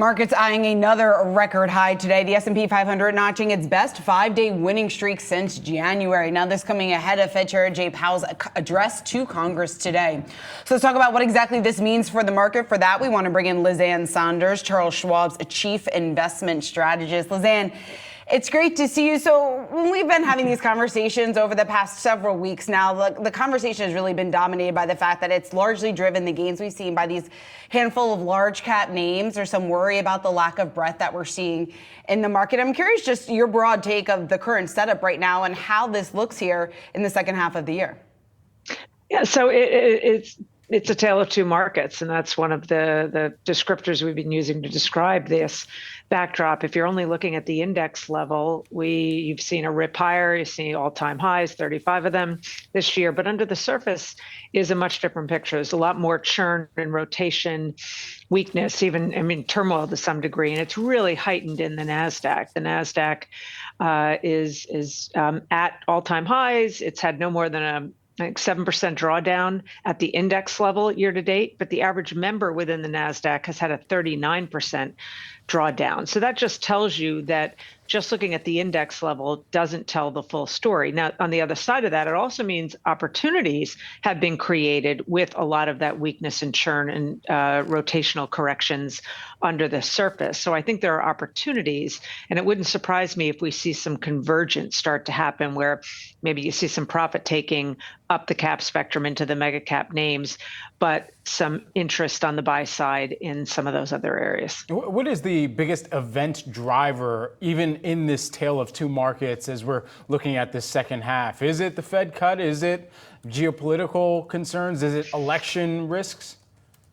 Markets eyeing another record high today. The S&P 500 notching its best five-day winning streak since January. Now, this coming ahead of Fed Chair Jay Powell's address to Congress today. So let's talk about what exactly this means for the market. For that, we want to bring in Ann Sonders, Charles Schwab's chief investment strategist. Ann, it's great to see you. So when we've been having these conversations over the past several weeks now, the conversation has really been dominated by the fact that it's largely driven the gains we've seen by these handful of large cap names. There's some worry about the lack of breadth that we're seeing in the market. I'm curious just your broad take of the current setup right now and how this looks here in the second half of the year. Yeah, so it's a tale of two markets, and that's one of the descriptors we've been using to describe this backdrop. If you're only looking at the index level, you've seen a rip higher, you've seen all-time highs, 35 of them this year, but under the surface is a much different picture. There's a lot more churn and rotation, weakness, even turmoil to some degree, and it's really heightened in the NASDAQ. The NASDAQ is at all-time highs. It's had no more than a 7% drawdown at the index level year to date, but the average member within the NASDAQ has had a 39% drawdown. So that just tells you that just looking at the index level doesn't tell the full story. Now, on the other side of that, it also means opportunities have been created with a lot of that weakness and churn and rotational corrections under the surface. So I think there are opportunities, and it wouldn't surprise me if we see some convergence start to happen where maybe you see some profit taking up the cap spectrum into the mega cap names, but some interest on the buy side in some of those other areas. What is the biggest event driver, even in this tale of two markets, as we're looking at this second half? Is it the Fed cut? Is it geopolitical concerns? Is it election risks?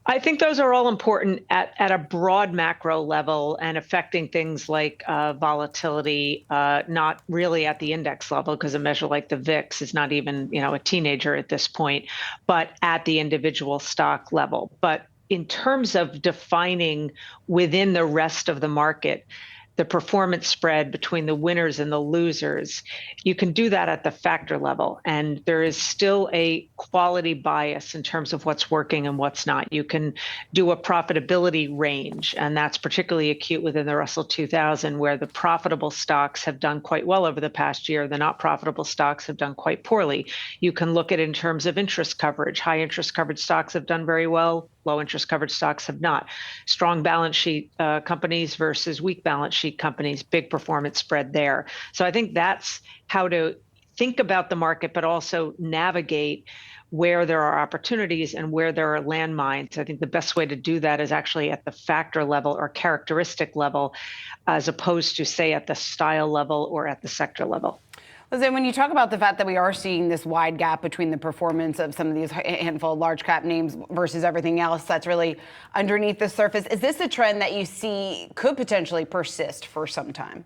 I think those are all important at a broad macro level and affecting things like volatility, not really at the index level, because a measure like the VIX is not even, a teenager at this point, but at the individual stock level. But in terms of defining within the rest of the market, the performance spread between the winners and the losers, you can do that at the factor level. And there is still a quality bias in terms of what's working and what's not. You can do a profitability range, and that's particularly acute within the Russell 2000, where the profitable stocks have done quite well over the past year. The not profitable stocks have done quite poorly. You can look at it in terms of interest coverage. High interest coverage stocks have done very well. Low interest coverage stocks have not. Strong balance sheet companies versus weak balance sheet companies, big performance spread there. So I think that's how to think about the market, but also navigate where there are opportunities and where there are landmines. I think the best way to do that is actually at the factor level or characteristic level, as opposed to, say, at the style level or at the sector level. Listen, when you talk about the fact that we are seeing this wide gap between the performance of some of these handful of large cap names versus everything else that's really underneath the surface, is this a trend that you see could potentially persist for some time?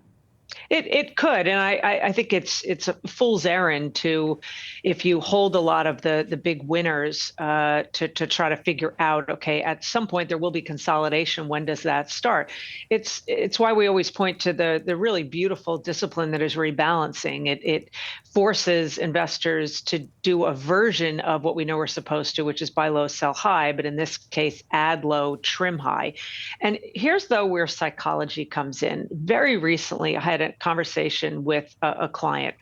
It could, and I think it's a fool's errand to, if you hold a lot of the big winners to try to figure out, okay, at some point there will be consolidation. When does that start? It's why we always point to the really beautiful discipline that is rebalancing. It forces investors to do a version of what we know we're supposed to, which is buy low, sell high, but in this case, add low, trim high. And here's though where psychology comes in. Very recently, I had a conversation with a client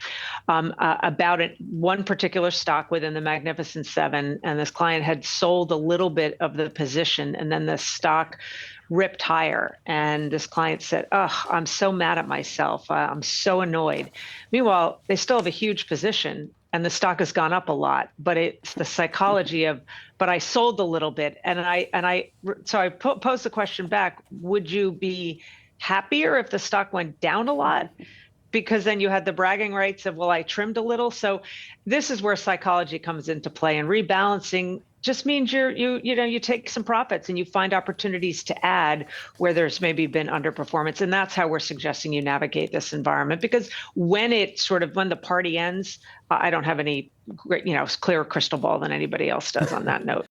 about one particular stock within the Magnificent Seven, and this client had sold a little bit of the position, and then the stock ripped higher. And this client said, "Oh, I'm so mad at myself. I'm so annoyed." Meanwhile, they still have a huge position, and the stock has gone up a lot. But it's the psychology of, but I sold a little bit, so I posed the question back: would you be happier if the stock went down a lot? Because then you had the bragging rights of, well, I trimmed a little. So this is where psychology comes into play, and rebalancing just means you take some profits and you find opportunities to add where there's maybe been underperformance. And that's how we're suggesting you navigate this environment, because when the party ends, I don't have any great, clearer crystal ball than anybody else does on that note.